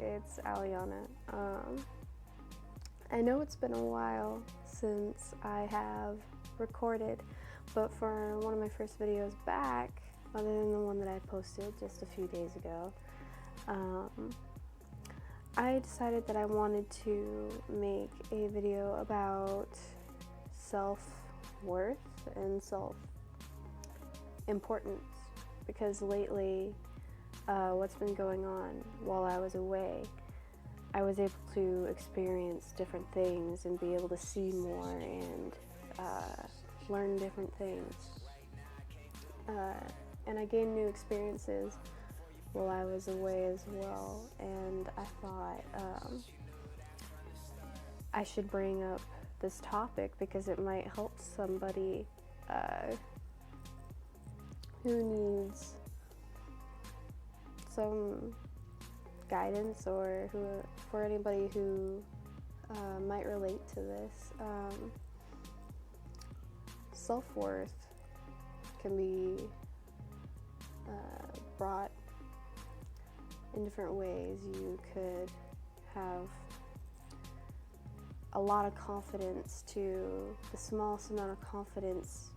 it's Aliana. I know it's been a while since I have recorded, but for one of my first videos back, other than the one that I posted just a few days ago, I decided that I wanted to make a video about self-worth and self-importance, because lately what's been going on while I was away, I was able to experience different things and be able to see more and learn different things. And I gained new experiences while I was away as well, and I thought I should bring up this topic because it might help somebody who needs some guidance, or for anybody who might relate to this. Self-worth can be brought in different ways. You could have a lot of confidence to the smallest amount of confidence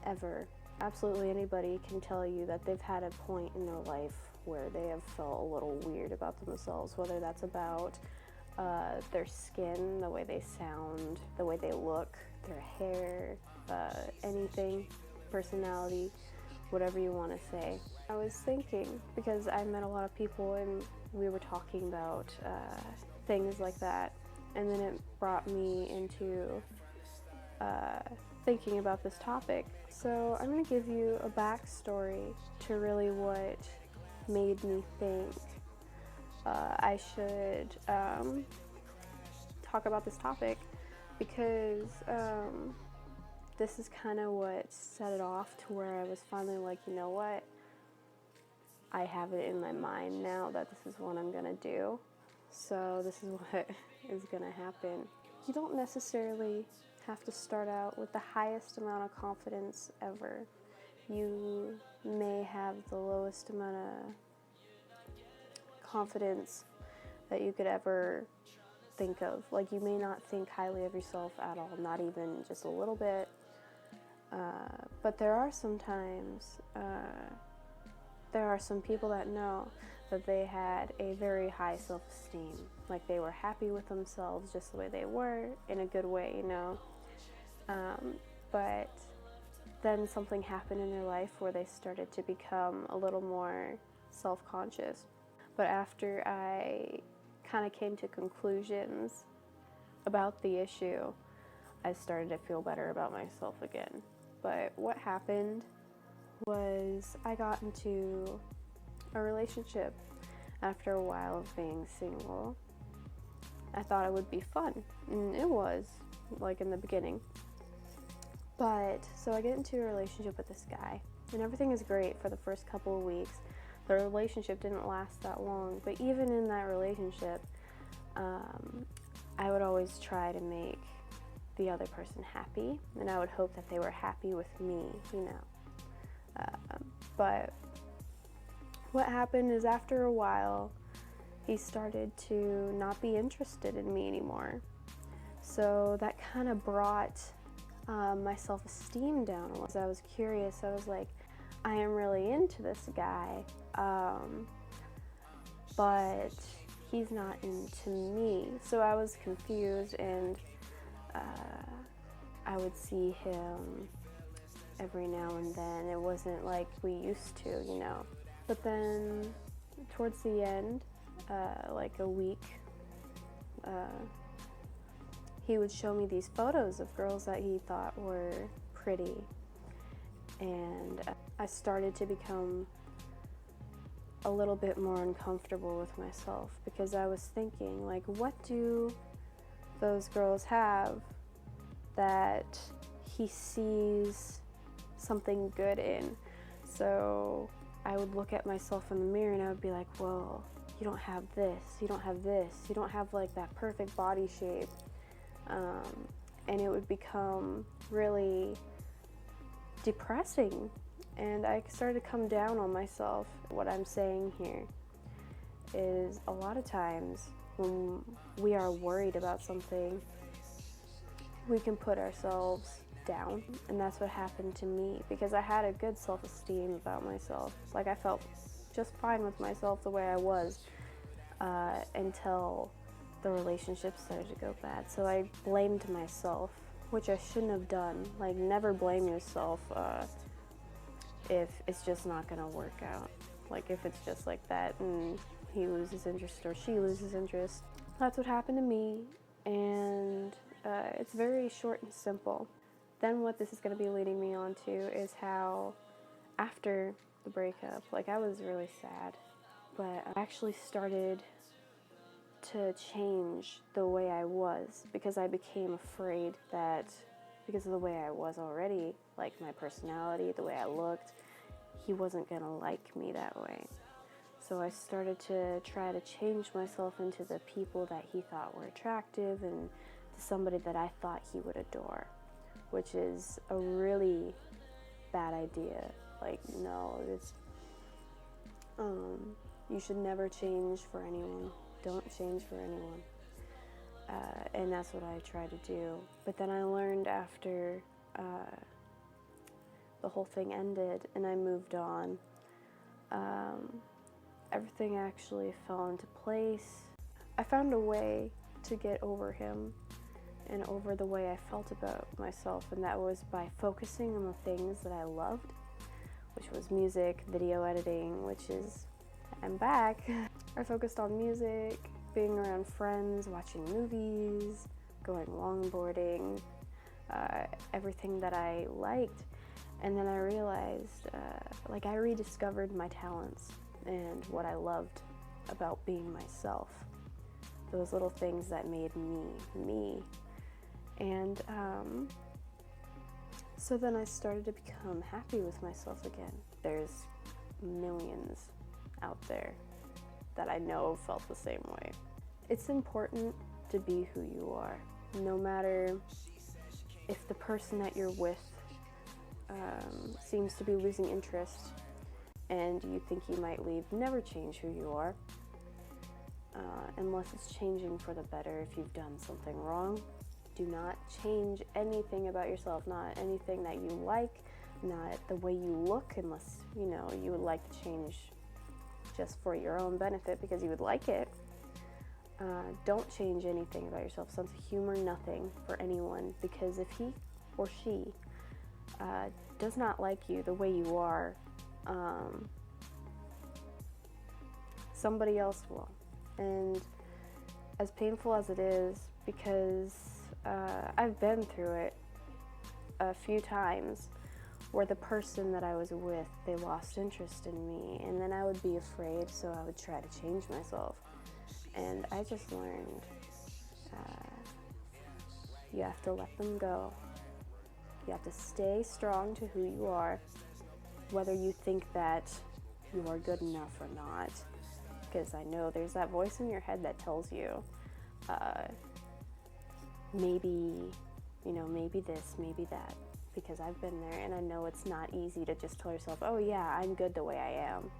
ever. Absolutely anybody can tell you that they've had a point in their life where they have felt a little weird about themselves, whether that's about their skin, the way they sound, the way they look, their hair, anything, personality, whatever you want to say. I was thinking, because I met a lot of people and we were talking about things like that, and then it brought me into thinking about this topic. So I'm going to give you a backstory to really what made me think I should talk about this topic, because this is kind of what set it off to where I was finally like, you know what, I have it in my mind now that this is what I'm going to do, so this is what is going to happen. You don't necessarily have to start out with the highest amount of confidence ever. You may have the lowest amount of confidence that you could ever think of. Like, you may not think highly of yourself at all, not even just a little bit. But there are some times, there are some people that know that they had a very high self-esteem. Like, they were happy with themselves just the way they were, in a good way, you know. But then something happened in their life where they started to become a little more self-conscious. But after I kind of came to conclusions about the issue, I started to feel better about myself again. But what happened was I got into a relationship after a while of being single. I thought it would be fun, and it was, like, in the beginning. But, so I get into a relationship with this guy, and everything is great for the first couple of weeks. The relationship didn't last that long, but even in that relationship, I would always try to make the other person happy, and I would hope that they were happy with me, you know. But what happened is, after a while, he started to not be interested in me anymore. So that kind of brought my self-esteem down. As I was curious, I was like, I am really into this guy, but he's not into me. So I was confused, and I would see him every now and then. It wasn't like we used to, you know. But then towards the end, like a week, he would show me these photos of girls that he thought were pretty, and I started to become a little bit more uncomfortable with myself, because I was thinking, like, what do those girls have that he sees something good in? So I would look at myself in the mirror and I would be like, well, you don't have this, you don't have this, you don't have, like, that perfect body shape. And it would become really depressing, and I started to come down on myself, what I'm saying here. is a lot of times when we are worried about something, we can put ourselves down, and that's what happened to me, because I had a good self-esteem about myself. Like, I felt just fine with myself the way I was until the relationship started to go bad. So I blamed myself, which I shouldn't have done. Like, never blame yourself if it's just not gonna work out. Like, if it's just like that and he loses interest or she loses interest. That's what happened to me, and it's very short and simple. Then what this is going to be leading me on to is how after the breakup, like, I was really sad, but I actually started to change the way I was, because I became afraid that because of the way I was already, like my personality, the way I looked, he wasn't going to like me that way. So I started to try to change myself into the people that he thought were attractive and to somebody that I thought he would adore, which is a really bad idea. Like, no, it's, you should never change for anyone. Don't change for anyone. And that's what I try to do. But then I learned after the whole thing ended and I moved on, everything actually fell into place. I found a way to get over him and over the way I felt about myself, and that was by focusing on the things that I loved, which was music, video editing, which is, I'm back. I focused on music, being around friends, watching movies, going longboarding, everything that I liked. And then I realized, like, I rediscovered my talents and what I loved about being myself. Those little things that made me, me. And so then I started to become happy with myself again. There's millions out there that I know felt the same way. It's important to be who you are, no matter if the person that you're with seems to be losing interest and you think he might leave. Never change who you are unless it's changing for the better. If you've done something wrong, do not change anything about yourself, not anything that you like, not the way you look, unless, you know, you would like to change just for your own benefit because you would like it. Don't change anything about yourself. Sense of humor, nothing for anyone, because if he or she does not like you the way you are, somebody else will. And as painful as it is, because I've been through it a few times where the person that I was with, they lost interest in me, and then I would be afraid, so I would try to change myself. And I just learned you have to let them go. You have to stay strong to who you are, whether you think that you are good enough or not. Because I know there's that voice in your head that tells you, maybe, you know, maybe this, maybe that. Because I've been there, and I know it's not easy to just tell yourself, oh yeah, I'm good the way I am.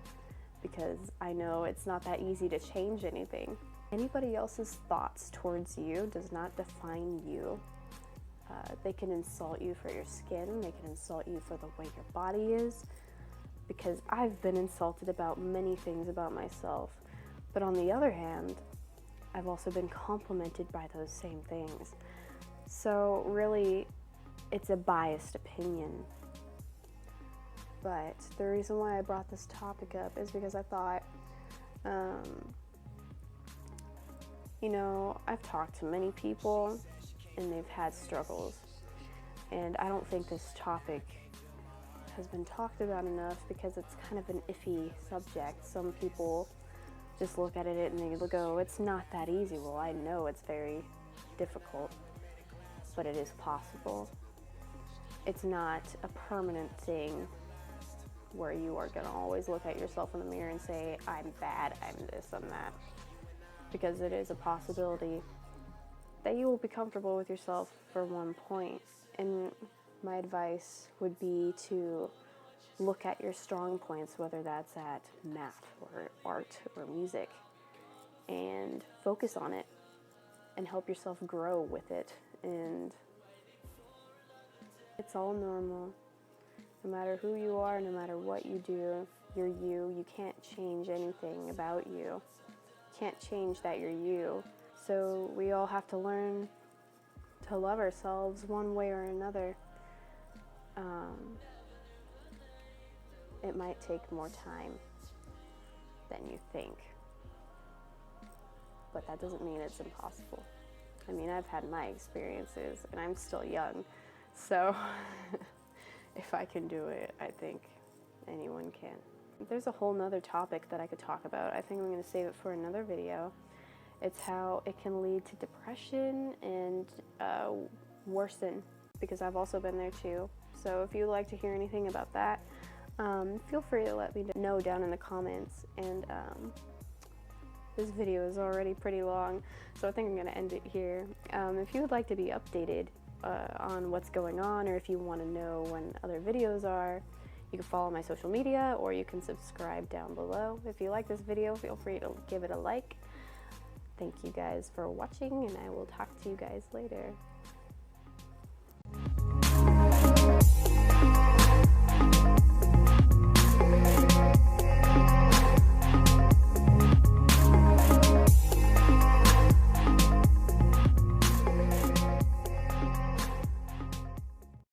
Because I know it's not that easy to change anything. Anybody else's thoughts towards you does not define you. They can insult you for your skin, they can insult you for the way your body is, because I've been insulted about many things about myself. But on the other hand, I've also been complimented by those same things. So really, it's a biased opinion. But the reason why I brought this topic up is because I thought, you know, I've talked to many people and they've had struggles. And I don't think this topic has been talked about enough because it's kind of an iffy subject. Some people just look at it and they go, it's not that easy. Well, I know it's very difficult, but it is possible. It's not a permanent thing where you are going to always look at yourself in the mirror and say, I'm bad, I'm this, I'm that. Because it is a possibility that you will be comfortable with yourself for one point. And my advice would be to look at your strong points, whether that's at math or art or music, and focus on it and help yourself grow with it. And it's all normal. No matter who you are, no matter what you do, you're you. You can't change anything about you. You can't change that you're you. So we all have to learn to love ourselves one way or another. It might take more time than you think, but that doesn't mean it's impossible. I mean, I've had my experiences and I'm still young, so if I can do it, I think anyone can. There's a whole nother topic that I could talk about. I think I'm going to save it for another video. It's how it can lead to depression and worsen, because I've also been there too. So if you'd like to hear anything about that, feel free to let me know down in the comments. And this video is already pretty long, so I think I'm going to end it here. If you would like to be updated on what's going on, or if you want to know when other videos are, you can follow my social media, or you can subscribe down below. If you like this video, feel free to give it a like. Thank you guys for watching, and I will talk to you guys later.